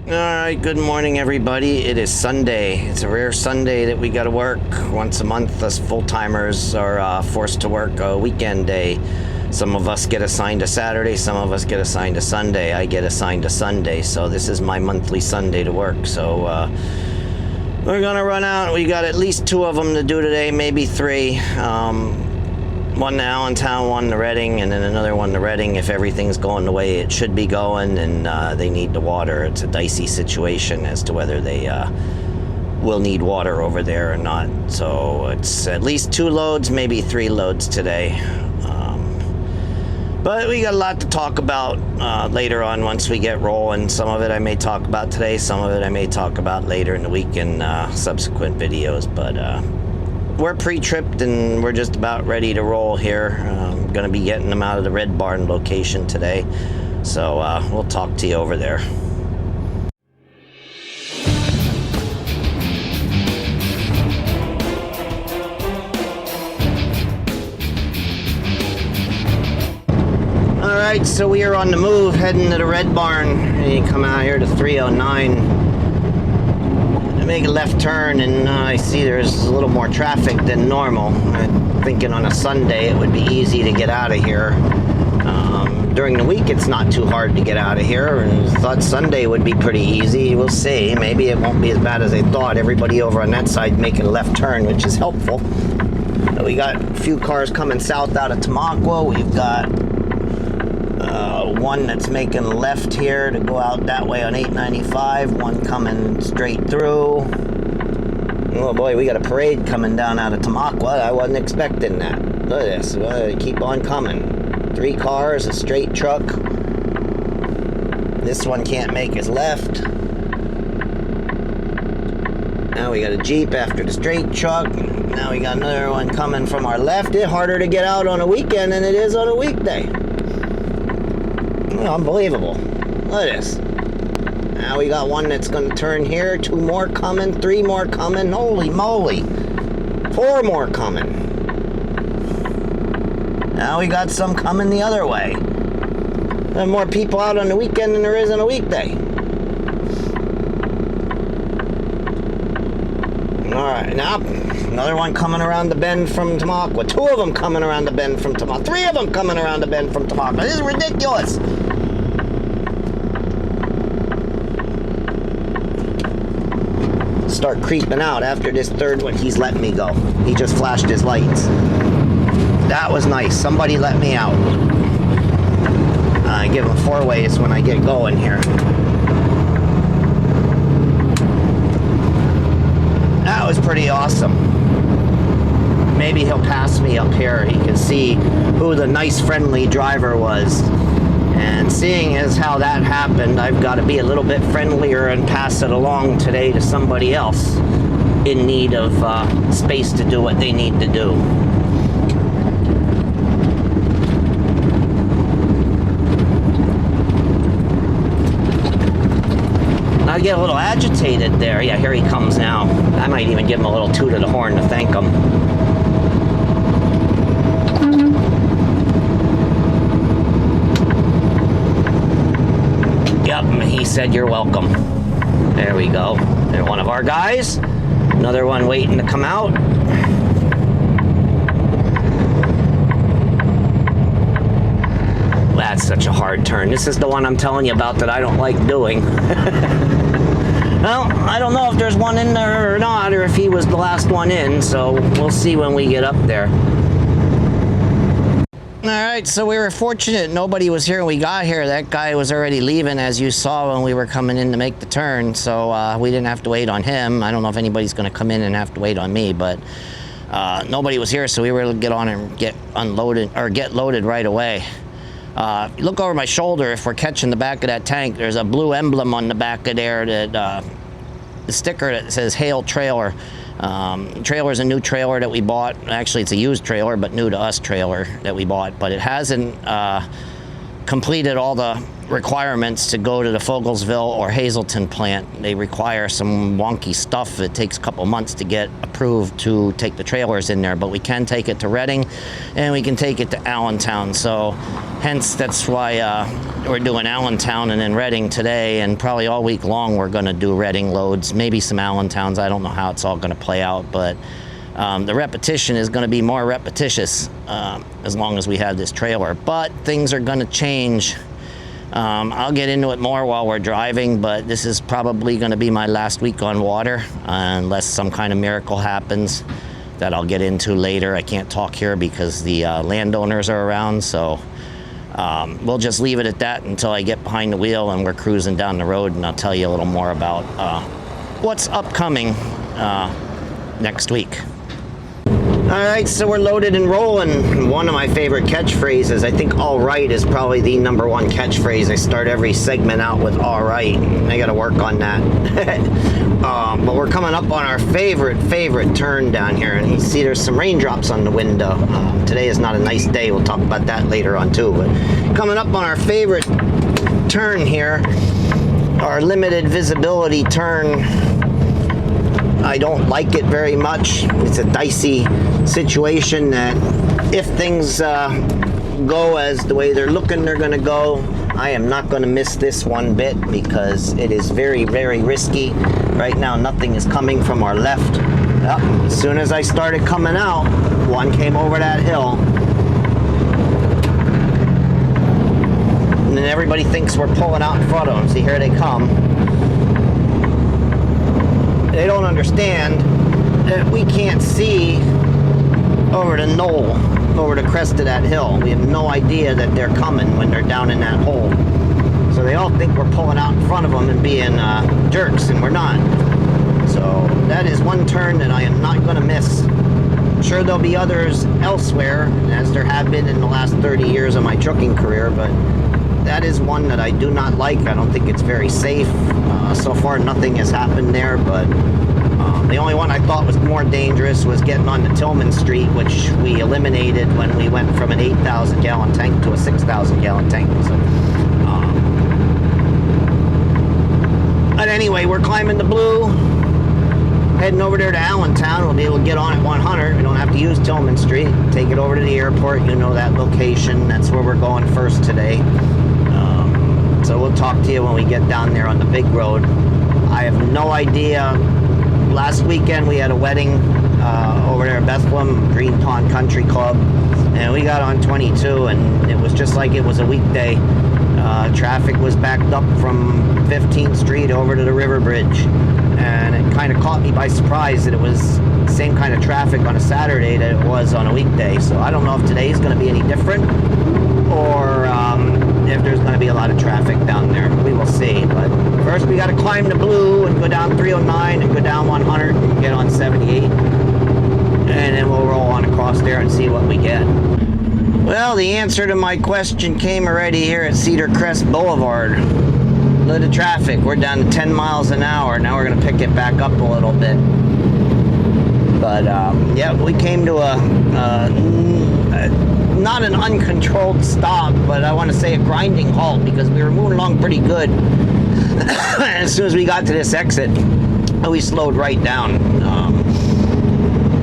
Alright, good morning everybody. It is Sunday. It's a rare Sunday that we gotta work. Once a month us full-timers are forced to work a weekend day. Some of us get assigned a Saturday, some of us get assigned a Sunday. I get assigned a Sunday, so this is my monthly Sunday to work. So we're gonna run out. We got at least 2 of them to do today, maybe 3. One to Allentown, one to Reading, and then another one to Reading if everything's going the way it should be going and they need the water. It's a dicey situation as to whether they will need water over there or not. So it's at least 2 loads, maybe 3 loads today. But we got a lot to talk about later on once we get rolling. Some of it I may talk about today, some of it I may talk about later in the week in subsequent videos. But we're pre-tripped and we're just about ready to roll here. I'm going to be getting them out of the Red Barn location today. So we'll talk to you over there. Alright, so we are on the move heading to the Red Barn. And you come out here to 309. Make a left turn and I see there's a little more traffic than normal. I'm thinking on a Sunday it would be easy to get out of here. During the week it's not too hard to get out of here, and thought Sunday would be pretty easy. We'll see. Maybe it won't be as bad as I thought. Everybody over on that side making a left turn, which is helpful. We got a few cars coming south out of Tamaqua. We've got one that's making a left here to go out that way on 895, one coming straight through. Oh boy, we got a parade coming down out of Tamaqua. I wasn't expecting that. Look at this. Keep on coming. 3 cars, a straight truck. This one can't make his left. Now we got a Jeep after the straight truck. Now we got another one coming from our left. It's harder to get out on a weekend than it is on a weekday. Unbelievable. Look at this. Now we got one that's going to turn here. 2 more coming. 3 more coming. Holy moly. 4 more coming. Now we got some coming the other way. There are more people out on the weekend than there is on a weekday. Alright, now another one coming around the bend from Tamaqua. 2 of them coming around the bend from Tamaqua. 3 of them coming around the bend from Tamaqua. This is ridiculous. Start creeping out after this 3rd one. He's letting me go. He just flashed his lights. That was nice. Somebody let me out. I give him 4 ways when I get going here. That was pretty awesome. Maybe he'll pass me up here. He can see who the nice friendly driver was. And seeing as how that happened, I've got to be a little bit friendlier and pass it along today to somebody else in need of space to do what they need to do. I get a little agitated there. Yeah, here he comes now. I might even give him a little toot of the horn to thank him. Yep, he said you're welcome. There we go. There's one of our guys. Another one waiting to come out. That's such a hard turn. This is the one I'm telling you about that I don't like doing. Well, I don't know if there's one in there or not, or if he was the last one in, so we'll see when we get up there. Alright, so we were fortunate nobody was here when we got here. That guy was already leaving, as you saw when we were coming in to make the turn, so we didn't have to wait on him. I don't know if anybody's going to come in and have to wait on me, but nobody was here, so we were able to get on and get unloaded, or get loaded right away. Look over my shoulder. If we're catching the back of that tank, there's a blue emblem on the back of there, that the sticker that says Hail Trailer. Trailer is a new trailer that we bought. Actually, it's a used trailer, but new to us trailer that we bought. But it hasn't completed all the requirements to go to the Fogelsville or Hazleton plant. They require some wonky stuff. It takes a couple months to get approved to take the trailers in there, but we can take it to Reading and we can take it to Allentown. So hence, that's why we're doing Allentown and then Reading today, and probably all week long we're going to do Reading loads, maybe some Allentowns. I don't know how it's all going to play out, but the repetition is going to be more repetitious as long as we have this trailer. But things are going to change. I'll get into it more while we're driving, but this is probably going to be my last week on water, unless some kind of miracle happens that I'll get into later. I can't talk here because the landowners are around, so we'll just leave it at that until I get behind the wheel and we're cruising down the road, and I'll tell you a little more about what's upcoming next week. All right, so we're loaded and rolling. One of my favorite catchphrases, I think all right is probably the #1 catchphrase. I start every segment out with all right. I got to work on that. But we're coming up on our favorite turn down here, and you see there's some raindrops on the window. Today is not a nice day. We'll talk about that later on too. But coming up on our favorite turn here, our limited visibility turn. I don't like it very much. It's a dicey situation that if things go as the way they're looking they're going to go, I am not going to miss this one bit because it is very risky. Right now nothing is coming from our left. Yep. As soon as I started coming out, one came over that hill. And then everybody thinks we're pulling out in front of them. See, here they come. They don't understand that we can't see over the knoll, over the crest of that hill. We have no idea that they're coming when they're down in that hole. So they all think we're pulling out in front of them and being jerks, and we're not. So that is one turn that I am not going to miss. I'm sure there'll be others elsewhere, as there have been in the last 30 years of my trucking career, but that is one that I do not like. I don't think it's very safe. So far nothing has happened there, but the only one I thought was more dangerous was getting onto Tillman Street, which we eliminated when we went from an 8,000 gallon tank to a 6,000 gallon tank. So, but anyway, we're climbing the Blue, heading over there to Allentown. We'll be able to get on at 100. We don't have to use Tillman Street. Take it over to the airport. You know that location. That's where we're going first today. So we'll talk to you when we get down there on the big road. I have no idea. Last weekend we had a wedding over there in Bethlehem, Green Pond Country Club, and we got on 22, and it was just like it was a weekday. Traffic was backed up from 15th Street over to the River Bridge, and it kind of caught me by surprise that it was the same kind of traffic on a Saturday that it was on a weekday. So I don't know if today's going to be any different, or if there's going to be a lot of traffic down there. We will see. But first we got to climb the Blue and go down 309 and go down 100 and get on 78. And then we'll roll on across there and see what we get. Well, the answer to my question came already here at Cedar Crest Boulevard. Look at the traffic. We're down to 10 miles an hour. Now we're going to pick it back up a little bit. But, yeah, we came to not an uncontrolled stop, but I want to say a grinding halt because we were moving along pretty good. As soon as we got to this exit, we slowed right down.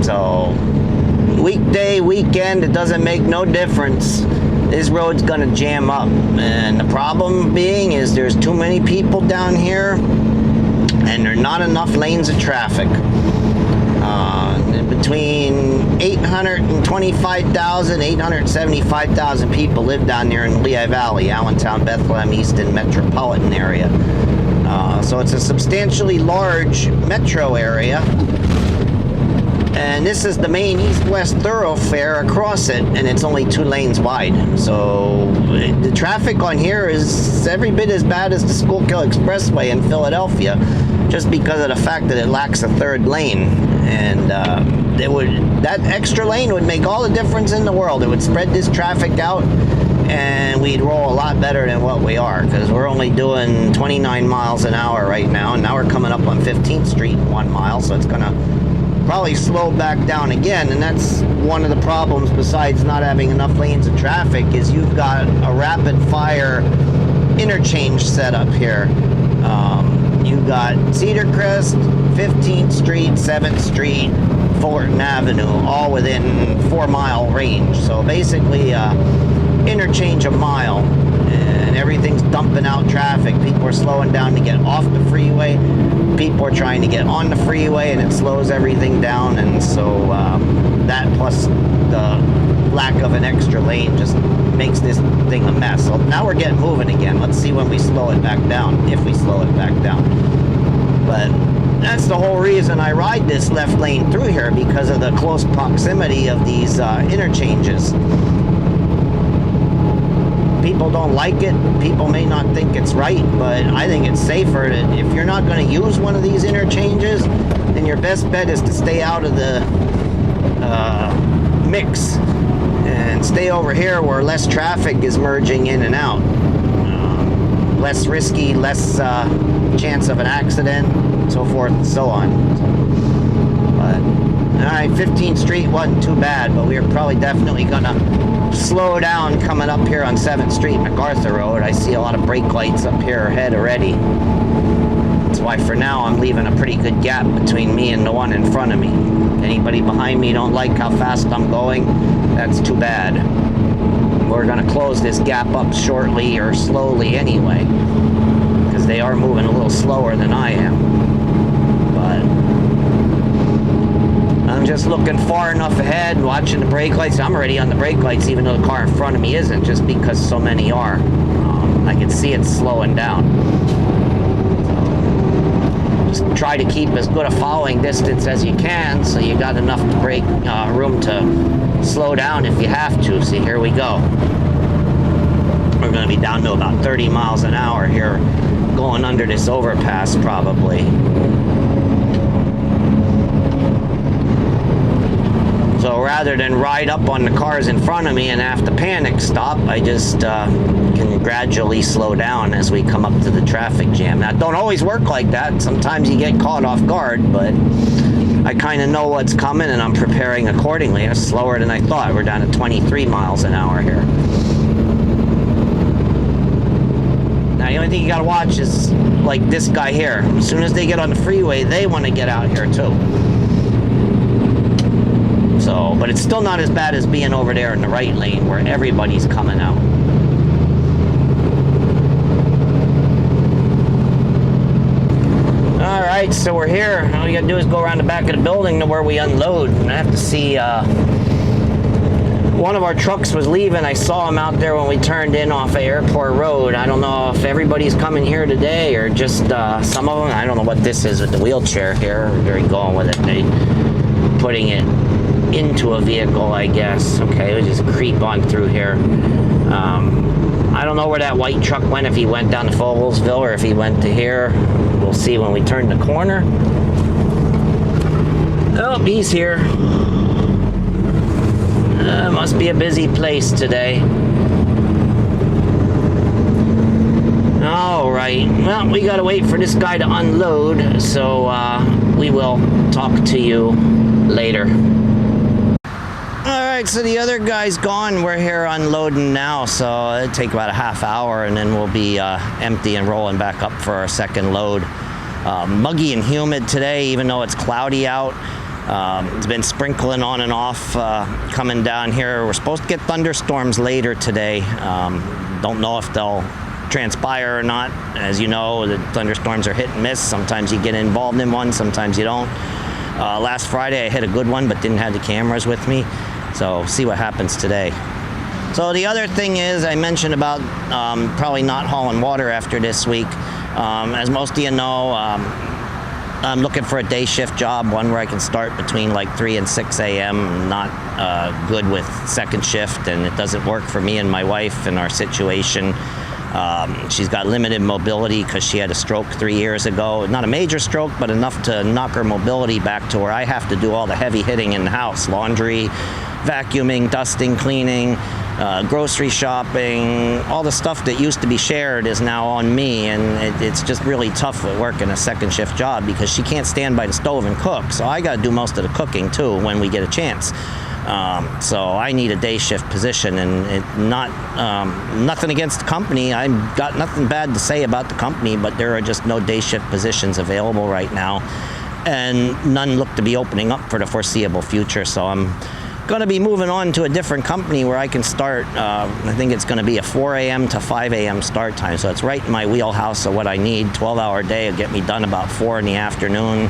So weekday, weekend, it doesn't make no difference. This road's gonna jam up, and the problem being is there's too many people down here and there are not enough lanes of traffic. Between 825,000, 875,000 people live down there in the Lehigh Valley, Allentown, Bethlehem, Easton metropolitan area. So it's a substantially large metro area. And this is the main east-west thoroughfare across it, and it's only 2 lanes wide. So the traffic on here is every bit as bad as the Schuylkill Expressway in Philadelphia, just because of the fact that it lacks a 3rd lane. And that extra lane would make all the difference in the world. It would spread this traffic out, and we'd roll a lot better than what we are, because we're only doing 29 miles an hour right now, and now we're coming up on 15th Street in 1 mile, so it's gonna probably slow back down again. And that's one of the problems, besides not having enough lanes of traffic, is you've got a rapid fire interchange set up here. You've got Cedar Crest, 15th Street, 7th Street, Fullerton Avenue, all within 4 mile range. So basically interchange a mile, and and everything's dumping out traffic. People are slowing down to get off the freeway. People are trying to get on the freeway, and it slows everything down. And so that plus the lack of an extra lane just makes this thing a mess. So now we're getting moving again. Let's see when we slow it back down, if we slow it back down. But that's the whole reason I ride this left lane through here, because of the close proximity of these interchanges. People don't like it. People may not think it's right, but I think it's safer that if you're not going to use one of these interchanges, then your best bet is to stay out of the mix and stay over here where less traffic is merging in and out. Less risky, less chance of an accident, so forth and so on. But, all right, 15th Street wasn't too bad, but we are probably definitely gonna slow down coming up here on 7th Street, MacArthur Road. I see a lot of brake lights up here ahead already. That's why for now I'm leaving a pretty good gap between me and the one in front of me. Anybody behind me don't like how fast I'm going, that's too bad. We're gonna close this gap up shortly or slowly anyway, because they are moving a little slower than I am. But I'm just looking far enough ahead, watching the brake lights. I'm already on the brake lights even though the car in front of me isn't, just because so many are. I can see it slowing down. Just try to keep as good a following distance as you can, so you got enough brake room to slow down if you have to. See, here we go. We're going to be down to about 30 miles an hour here, going under this overpass probably. So rather than ride up on the cars in front of me and have to panic stop, I just can gradually slow down as we come up to the traffic jam. Now, it don't always work like that. Sometimes you get caught off guard, but I kind of know what's coming and I'm preparing accordingly. It's slower than I thought. We're down to 23 miles an hour here. Now, the only thing you got to watch is like this guy here. As soon as they get on the freeway, they want to get out here too. So, but it's still not as bad as being over there in the right lane where everybody's coming out. All right, so we're here. All you gotta do is go around the back of the building to where we unload. And I have to see, one of our trucks was leaving. I saw him out there when we turned in off of Airport Road. I don't know if everybody's coming here today or just some of them. I don't know what this is with the wheelchair here. They're going with it. They putting it into a vehicle, I guess. Okay, we'll just creep on through here. I don't know where that white truck went, if he went down to Fogelsville or if he went to here. We'll see when we turn the corner. Oh, he's here. Must be a busy place today. All right, well, we gotta wait for this guy to unload, so we will talk to you later. Alright, so the other guy's gone. We're here unloading now, so it'll take about a half hour and then we'll be empty and rolling back up for our second load. Muggy and humid today, even though it's cloudy out. It's been sprinkling on and off coming down here. We're supposed to get thunderstorms later today. Don't know if they'll transpire or not. As you know, the thunderstorms are hit and miss. Sometimes you get involved in one, sometimes you don't. Last Friday I hit a good one but didn't have the cameras with me, so see what happens today. So the other thing is, I mentioned about probably not hauling water after this week. As most of you know, I'm looking for a day shift job, one where I can start between like 3 and 6 a.m. I'm not good with second shift, and it doesn't work for me and my wife in our situation. She's got limited mobility because she had a stroke 3 years ago. Not a major stroke, but enough to knock her mobility back to where I have to do all the heavy hitting in the house. Laundry, vacuuming, dusting, cleaning, grocery shopping. All the stuff that used to be shared is now on me, and it's just really tough with working a second shift job because she can't stand by the stove and cook. So I got to do most of the cooking too when we get a chance. So I need a day shift position, and nothing against the company. I've got nothing bad to say about the company, but there are just no day shift positions available right now, and none look to be opening up for the foreseeable future. So I'm going to be moving on to a different company where I can start. I think it's going to be a 4 a.m. to 5 a.m. start time. So it's right in my wheelhouse of what I need. 12-hour day will get me done about 4 in the afternoon.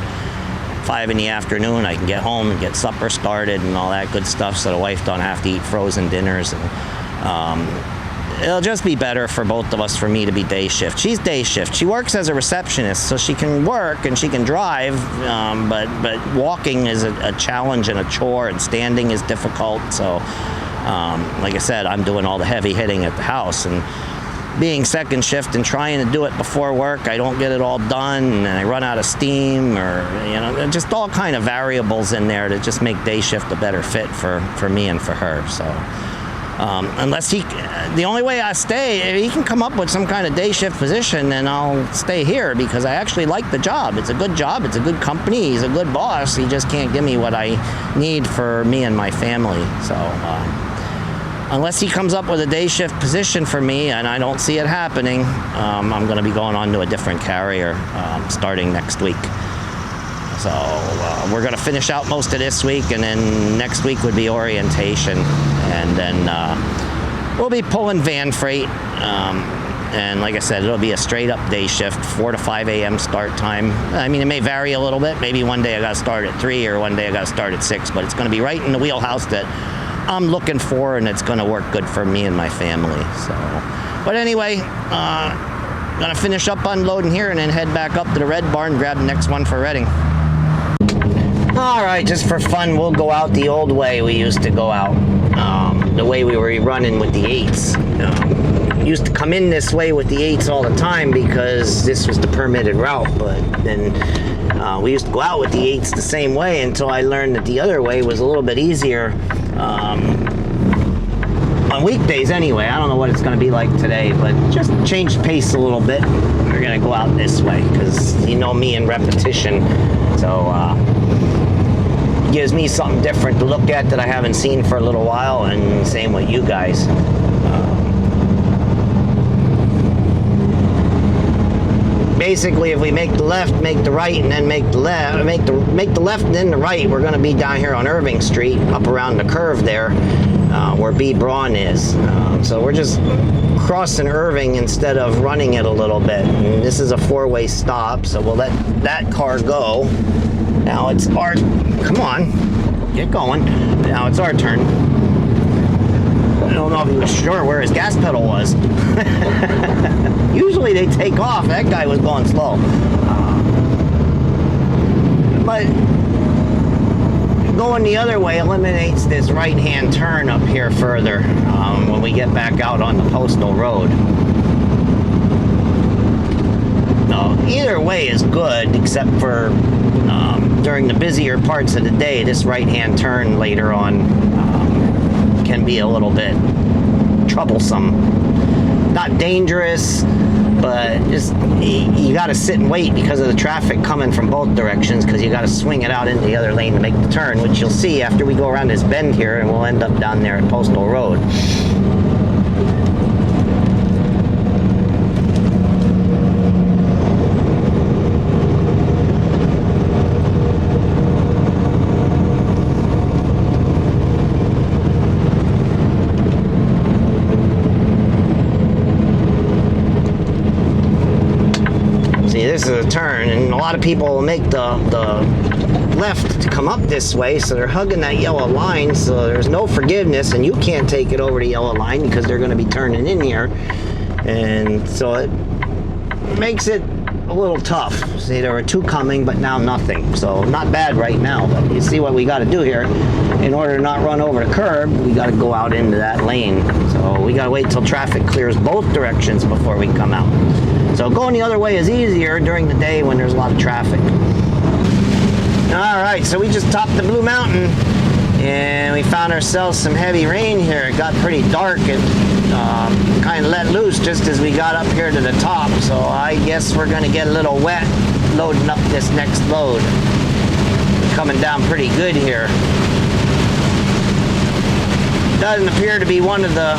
5 in the afternoon, I can get home and get supper started and all that good stuff, so the wife don't have to eat frozen dinners. And it'll just be better for both of us for me to be day shift. She's day shift. She works as a receptionist, so she can work and she can drive, but walking is a challenge and a chore, and standing is difficult. So, like I said, I'm doing all the heavy hitting at the house, and being second shift and trying to do it before work, I don't get it all done, and I run out of steam, or just all kind of variables in there that just make day shift a better fit for me and for her. So unless the only way I stay, if he can come up with some kind of day shift position, then I'll stay here, because I actually like the job. It's a good job, it's a good company, he's a good boss. He just can't give me what I need for me and my family. So unless he comes up with a day shift position for me, and I don't see it happening, I'm going to be going on to a different carrier starting next week. So we're going to finish out most of this week, and then next week would be orientation, and then we'll be pulling van freight. And like I said, it'll be a straight up day shift, 4 to 5 a.m. start time. I mean, it may vary a little bit. Maybe one day I got to start at 3, or one day I got to start at 6, but it's going to be right in the wheelhouse that I'm looking for, and it's going to work good for me and my family. So, but anyway, gonna finish up unloading here and then head back up to the Red Barn, grab the next one for Reading. All right, just for fun, we'll go out the old way we used to go out, the way we were running with the 8s. Used to come in this way with the 8s all the time because this was the permitted route, but then we used to go out with the 8s the same way until I learned that the other way was a little bit easier. On weekdays anyway. I don't know what it's going to be like today, but just change pace a little bit. We're going to go out this way because you know me and repetition, so it gives me something different to look at that I haven't seen for a little while, and same with you guys. Basically, if we make the left, make the right, and then make the left, make the left and then the right, we're going to be down here on Irving Street, up around the curve there, where B. Braun is. So we're just crossing Irving instead of running it a little bit. And this is a 4-way stop, so we'll let that car go. Now it's our, come on, get going. Now it's our turn. I don't know if he was sure where his gas pedal was. Usually they take off. That guy was going slow. But going the other way eliminates this right-hand turn up here further when we get back out on the Postal Road. Either way is good, except for during the busier parts of the day, this right-hand turn later on can be a little bit troublesome. Not dangerous, but just you got to sit and wait because of the traffic coming from both directions, because you got to swing it out into the other lane to make the turn, which you'll see after we go around this bend here, and we'll end up down there at Postal Road. This is a turn, and a lot of people will make the left to come up this way, so they're hugging that yellow line, so there's no forgiveness, and you can't take it over the yellow line because they're going to be turning in here, and so it makes it a little tough. See, there were 2 coming, but now nothing, so not bad right now, but you see what we got to do here. In order to not run over the curb, we got to go out into that lane, so we got to wait till traffic clears both directions before we come out. So going the other way is easier during the day when there's a lot of traffic. All right, so we just topped the Blue Mountain, and we found ourselves some heavy rain here. It got pretty dark and kind of let loose just as we got up here to the top. So I guess we're going to get a little wet loading up this next load. Coming down pretty good here. Doesn't appear to be one of the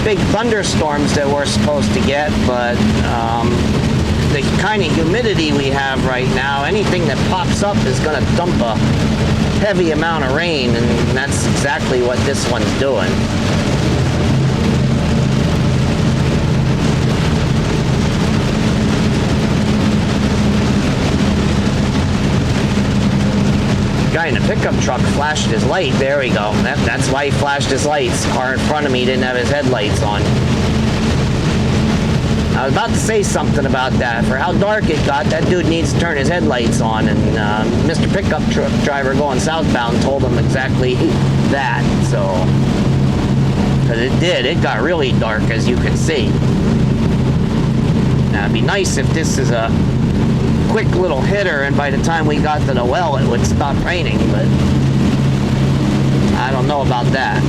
big thunderstorms that we're supposed to get, but the kind of humidity we have right now, anything that pops up is going to dump a heavy amount of rain, and that's exactly what this one's doing. Guy in the pickup truck flashed his light. There we go. That's why he flashed his lights. Car in front of me didn't have his headlights on. I was about to say something about that. For how dark it got, that dude needs to turn his headlights on. And Mr. Pickup Truck driver going southbound told him exactly that. So, because it did. It got really dark, as you can see. Now, it'd be nice if this is a quick little hitter, and by the time we got to the well, it would stop raining, but I don't know about that.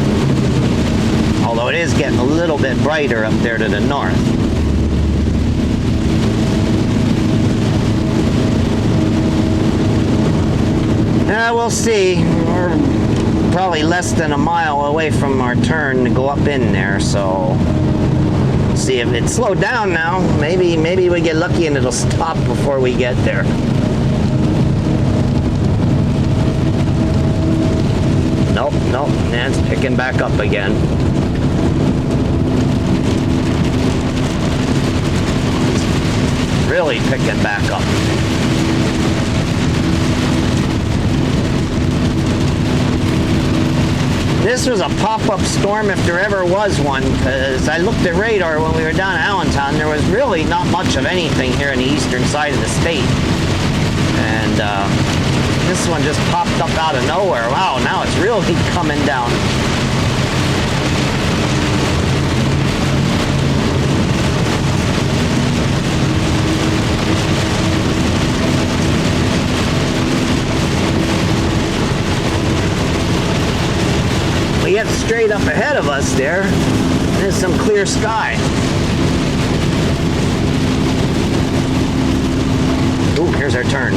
Although it is getting a little bit brighter up there to the north. We'll see. We're probably less than a mile away from our turn to go up in there, so see if it slowed down now. Maybe we get lucky and it'll stop before we get there. Nope, and it's picking back up again. It's really picking back up. This was a pop-up storm if there ever was one, because I looked at radar when we were down in Allentown. There was really not much of anything here in the eastern side of the state. And this one just popped up out of nowhere. Wow, now it's really coming down. Yet straight up ahead of us there's some clear sky. Ooh, here's our turn.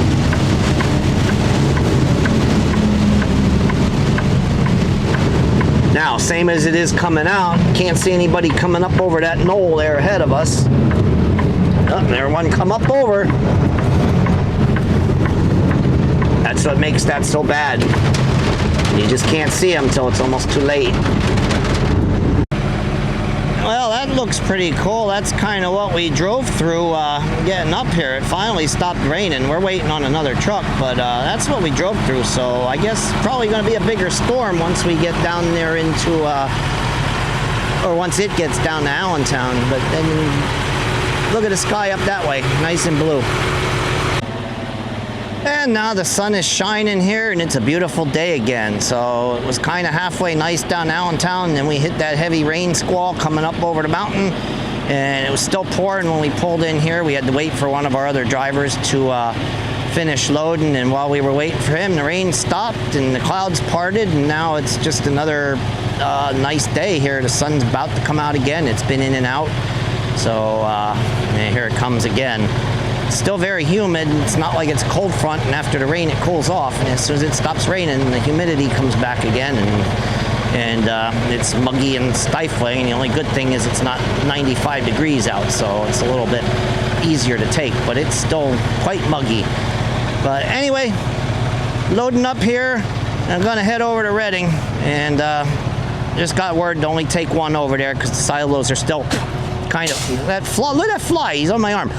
Now, same as it is coming out, can't see anybody coming up over that knoll there ahead of us. Oh, there one come up over. That's what makes that so bad. You just can't see them until it's almost too late. Well, that looks pretty cool. That's kind of what we drove through getting up here. It finally stopped raining. We're waiting on another truck, but that's what we drove through. So I guess probably going to be a bigger storm once we get down there into, or once it gets down to Allentown. But then look at the sky up that way, nice and blue. And now the sun is shining here and it's a beautiful day again. So it was kind of halfway nice down Allentown, and then we hit that heavy rain squall coming up over the mountain, and it was still pouring when we pulled in here. We had to wait for one of our other drivers to finish loading, and while we were waiting for him, the rain stopped and the clouds parted, and now it's just another nice day here. The sun's about to come out again. It's been in and out. So and here it comes again. It's still very humid. It's not like it's a cold front, and after the rain it cools off, and as soon as it stops raining the humidity comes back again, and it's muggy and stifling. And the only good thing is it's not 95 degrees out, so it's a little bit easier to take, but it's still quite muggy. But anyway, loading up here. I'm gonna head over to Redding, and just got word to only take one over there because the silos are still kind of, look at that fly, he's on my arm.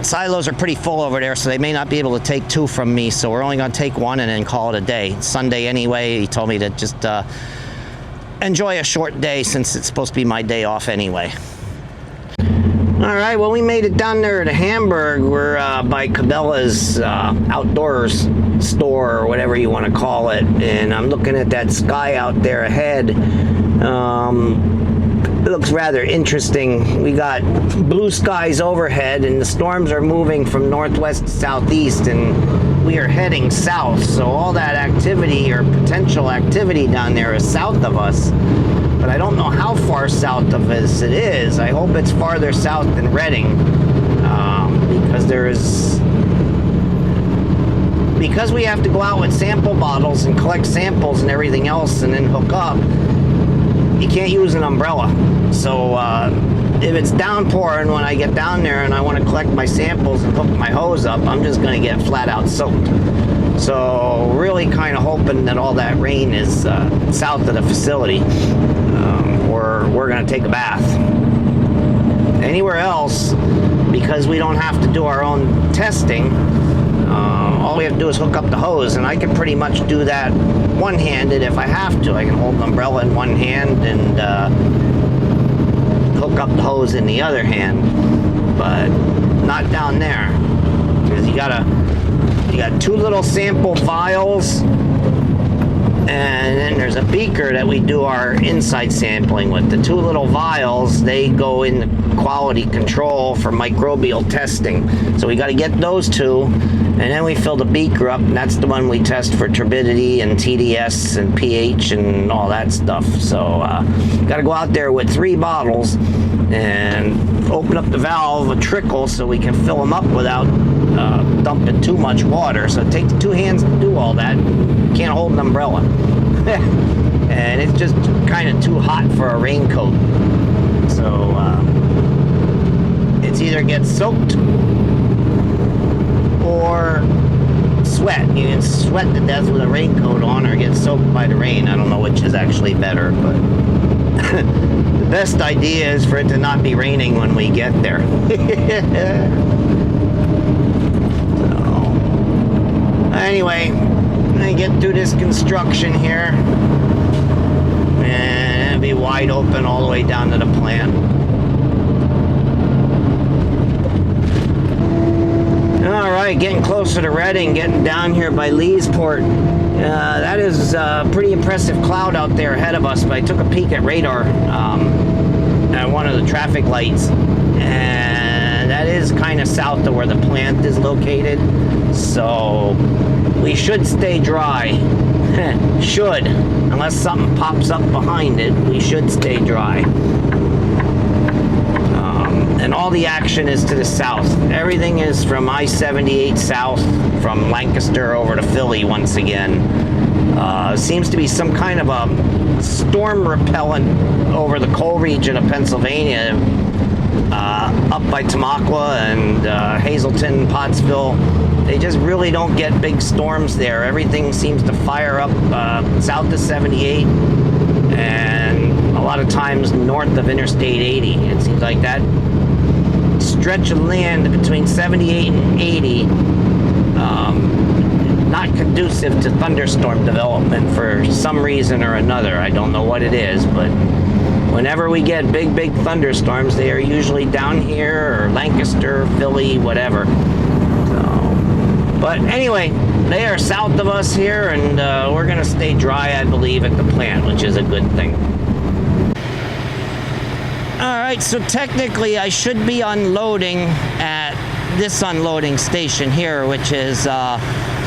Silos are pretty full over there, so they may not be able to take two from me, so we're only going to take one and then call it a day. It's Sunday anyway. He told me to just enjoy a short day since it's supposed to be my day off anyway. All right, well, we made it down there to Hamburg. We're by Cabela's outdoors store, or whatever you want to call it, and I'm looking at that sky out there ahead. It looks rather interesting. We got blue skies overhead, and the storms are moving from northwest to southeast, and we are heading south. So all that activity or potential activity down there is south of us. But I don't know how far south of us it is. I hope it's farther south than Redding, because we have to go out with sample bottles and collect samples and everything else and then hook up. You can't use an umbrella. So if it's downpouring when I get down there and I want to collect my samples and hook my hose up, I'm just going to get flat out soaked. So really kind of hoping that all that rain is south of the facility, or we're going to take a bath. Anywhere else, because we don't have to do our own testing, all we have to do is hook up the hose, and I can pretty much do that one-handed if I have to. I can hold the umbrella in one hand and hook up the hose in the other hand, but not down there, because you got 2 little sample vials, and then there's a beaker that we do our inside sampling with. The 2 little vials, they go in the quality control for microbial testing. So we got to get those 2, and then we fill the beaker up, and that's the one we test for turbidity and TDS and pH and all that stuff. So got to go out there with 3 bottles and open up the valve a trickle so we can fill them up without dumping too much water. So it takes 2 hands to do all that. Can't hold an umbrella. And it's just kind of too hot for a raincoat. So it's either get soaked or sweat. You can sweat to death with a raincoat on, or get soaked by the rain. I don't know which is actually better, but the best idea is for it to not be raining when we get there. So, anyway, I get through this construction here, and it'll be wide open all the way down to the plant. All right, getting closer to Redding, getting down here by Leesport. That is a pretty impressive cloud out there ahead of us, but I took a peek at radar at one of the traffic lights, and that is kind of south of where the plant is located, so we should stay dry. Should, unless something pops up behind it, we should stay dry. And all the action is to the south. Everything is from I-78 south, from Lancaster over to Philly once again. Seems to be some kind of a storm repellent over the coal region of Pennsylvania, up by Tamaqua and Hazleton, Pottsville. They just really don't get big storms there. Everything seems to fire up south of 78 and a lot of times north of Interstate 80. It seems like that stretch of land between 78 and 80 not conducive to thunderstorm development for some reason or another. I don't know what it is, but whenever we get big thunderstorms, they are usually down here or Lancaster, Philly, whatever. But anyway, they are south of us here, and we're going to stay dry, I believe, at the plant, which is a good thing. All right, so technically I should be unloading at this unloading station here, which is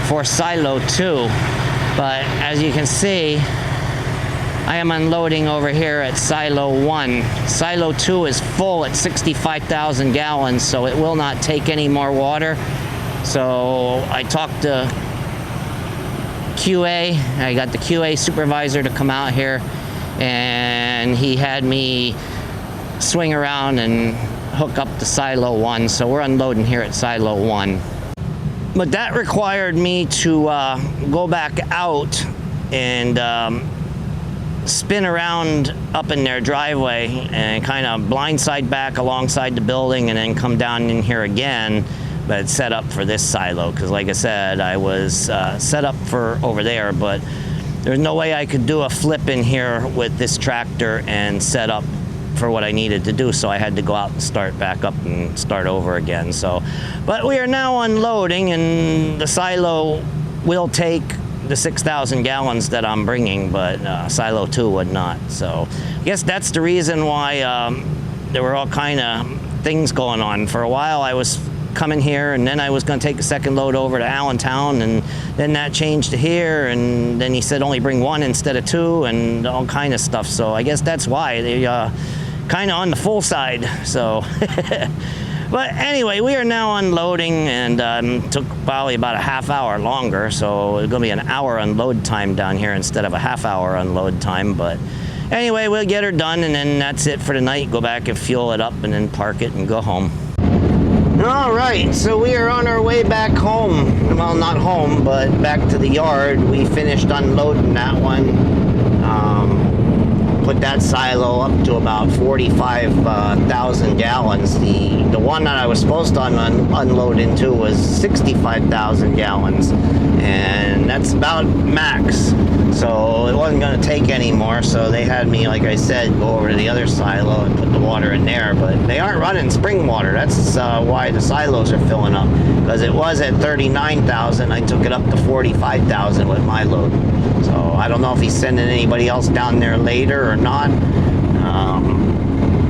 for Silo 2. But as you can see, I am unloading over here at Silo 1. Silo 2 is full at 65,000 gallons, so it will not take any more water. So I talked to QA. I got the QA supervisor to come out here, and he had me swing around and hook up to Silo 1. So we're unloading here at Silo 1. But that required me to go back out and spin around up in their driveway and kind of blindside back alongside the building and then come down in here again. But it's set up for this silo because, like I said, I was set up for over there, but there's no way I could do a flip in here with this tractor and set up for what I needed to do, so I had to go out and start back up and start over again. So, but we are now unloading, and the silo will take the 6,000 gallons that I'm bringing, but Silo 2 would not. So I guess that's the reason why there were all kind of things going on. For a while I was coming here, and then I was going to take a second load over to Allentown, and then that changed to here, and then he said only bring 1 instead of 2, and all kind of stuff. So I guess that's why they kind of on the full side. So but anyway, we are now unloading, and took probably about a half hour longer, so it's gonna be an hour unload time down here instead of a half hour unload time. But anyway, we'll get her done, and then that's it for the night. Go back and fuel it up and then park it and go home. All right, so we are on our way back home. Well, not home, but back to the yard. We finished unloading that one. Put that silo up to about 45,000 gallons. The one that I was supposed to unload into was 65,000 gallons, and that's about max. So it wasn't going to take anymore. So they had me, like I said, go over to the other silo and put the water in there. But they aren't running spring water. That's why the silos are filling up. Because it was at 39,000, I took it up to 45,000 with my load. So I don't know if he's sending anybody else down there later or not.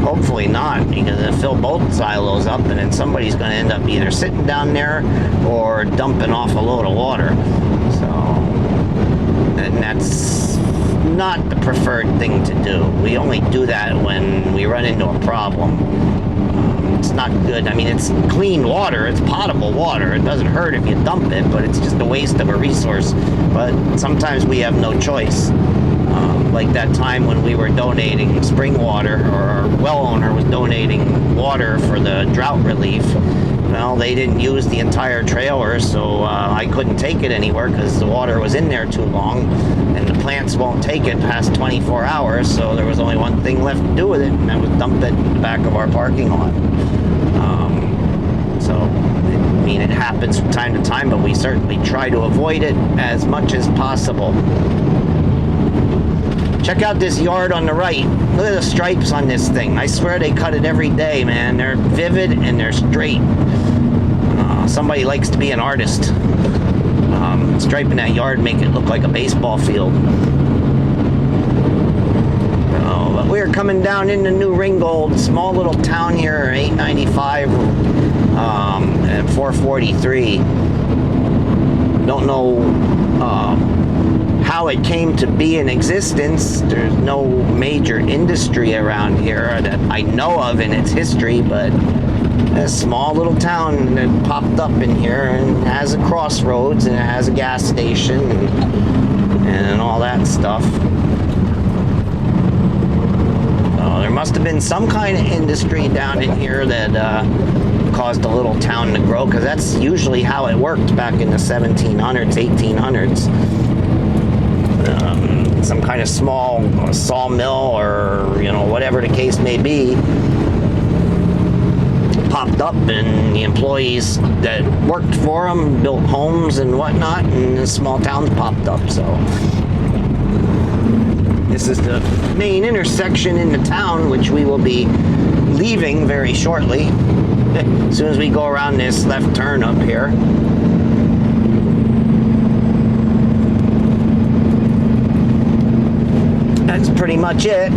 Hopefully not, because it'll fill both silos up, and then somebody's going to end up either sitting down there or dumping off a load of water. So, and that's not the preferred thing to do. We only do that when we run into a problem. It's not good. I mean, it's clean water. It's potable water. It doesn't hurt if you dump it, but it's just a waste of a resource. But sometimes we have no choice. Like that time when we were donating spring water, or our well owner was donating water for the drought relief. Well, they didn't use the entire trailer, so I couldn't take it anywhere because the water was in there too long, and the plants won't take it past 24 hours, so there was only one thing left to do with it, and that was dump it in the back of our parking lot. I mean, it happens from time to time, but we certainly try to avoid it as much as possible. Check out this yard on the right. Look at the stripes on this thing. I swear they cut it every day, man. They're vivid and they're straight. Somebody likes to be an artist. Striping that yard, make it look like a baseball field. But we're coming down into New Ringgold, small little town here, 895 and 443. Don't know how it came to be in existence. There's no major industry around here that I know of in its history, but a small little town that popped up in here and has a crossroads and it has a gas station and all that stuff. So there must have been some kind of industry down in here that caused a little town to grow, because that's usually how it worked back in the 1700s, 1800s. Some kind of small sawmill, or whatever the case may be, popped up, and the employees that worked for them built homes and whatnot, and the small towns popped up. So this is the main intersection in the town, which we will be leaving very shortly as soon as we go around this left turn up here. That's pretty much it.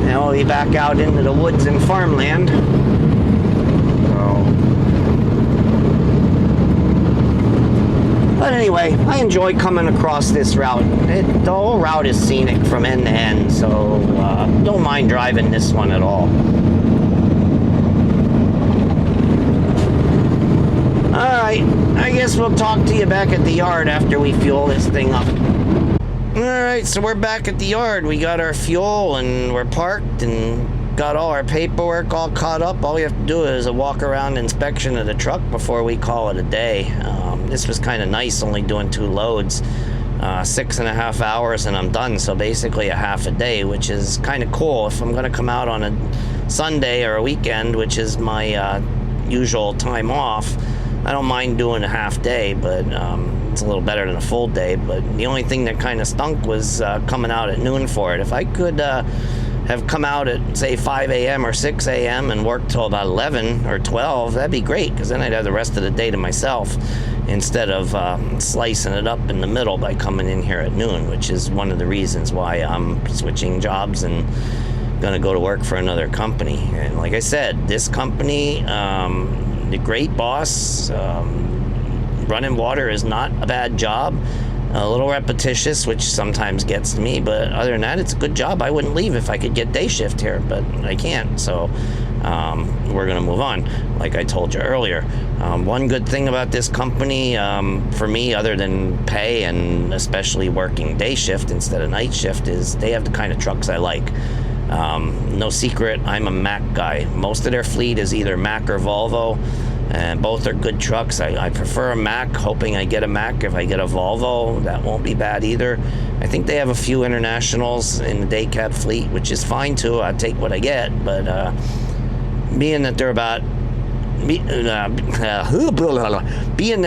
Now we'll be back out into the woods and farmland. But anyway, I enjoy coming across this route. The whole route is scenic from end to end, so don't mind driving this one at all. Alright, I guess we'll talk to you back at the yard after we fuel this thing up. Alright, so we're back at the yard. We got our fuel and we're parked and got all our paperwork all caught up. All we have to do is a walk around inspection of the truck before we call it a day. This was kind of nice, only doing 2 loads, 6.5 hours, and I'm done. So basically a half a day, which is kind of cool. If I'm going to come out on a Sunday or a weekend, which is my usual time off, I don't mind doing a half day, but it's a little better than a full day. But the only thing that kind of stunk was coming out at noon for it. If I could have come out at, say, 5 a.m. or 6 a.m. and worked till about 11 or 12, that'd be great, because then I'd have the rest of the day to myself instead of slicing it up in the middle by coming in here at noon, which is one of the reasons why I'm switching jobs and gonna go to work for another company. And like I said, this company, the great boss, running water is not a bad job. A little repetitious, which sometimes gets to me, but other than that, it's a good job. I wouldn't leave if I could get day shift here, but I can't, so we're gonna move on, like I told you earlier. One good thing about this company, for me, other than pay and especially working day shift instead of night shift, is they have the kind of trucks I like. No secret, I'm a Mac guy. Most of their fleet is either Mac or Volvo, and both are good trucks. I prefer a Mac, hoping I get a Mac. If I get a Volvo, that won't be bad either. I think they have a few internationals in the day cab fleet, which is fine too. I'll take what I get, but being that they're about being that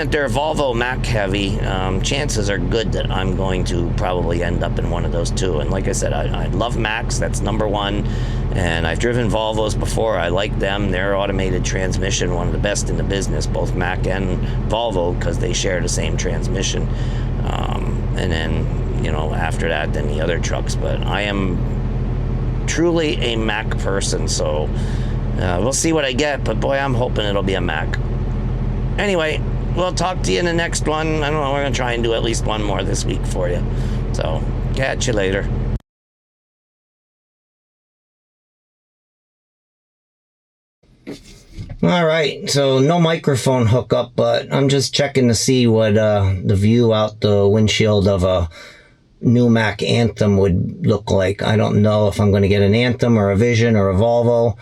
they're Volvo Mac heavy, chances are good that I'm going to probably end up in one of those too. And like I said, I love Macs, that's number one. And I've driven Volvos before. I like them. Their automated transmission, one of the best in the business, both Mac and Volvo, because they share the same transmission. And then, you know, after that, then the other trucks. But I am truly a Mac person, so we'll see what I get, but boy, I'm hoping it'll be a Mac. Anyway, we'll talk to you in the next one. I don't know, we're going to try and do at least one more this week for you. So, catch you later. All right, so no microphone hookup, but I'm just checking to see what the view out the windshield of a new Mac Anthem would look like. I don't know if I'm going to get an Anthem or a Vision or a Volvo,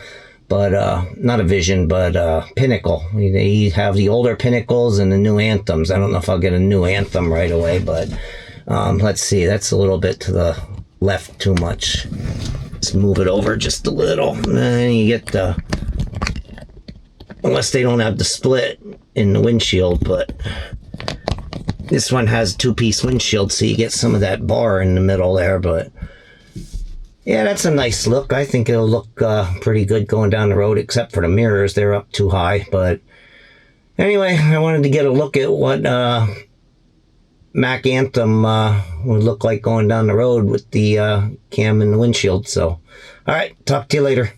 but not a Vision, but Pinnacle. They have the older Pinnacles and the new Anthems. I don't know if I'll get a new Anthem right away, but let's see. That's a little bit to the left too much. Let's move it over just a little. And then you get the, unless they don't have the split in the windshield, but this one has a two-piece windshield, so you get some of that bar in the middle there, but yeah, that's a nice look. I think it'll look pretty good going down the road, except for the mirrors. They're up too high. But anyway, I wanted to get a look at what Mac Anthem would look like going down the road with the cam in the windshield. So, all right, talk to you later.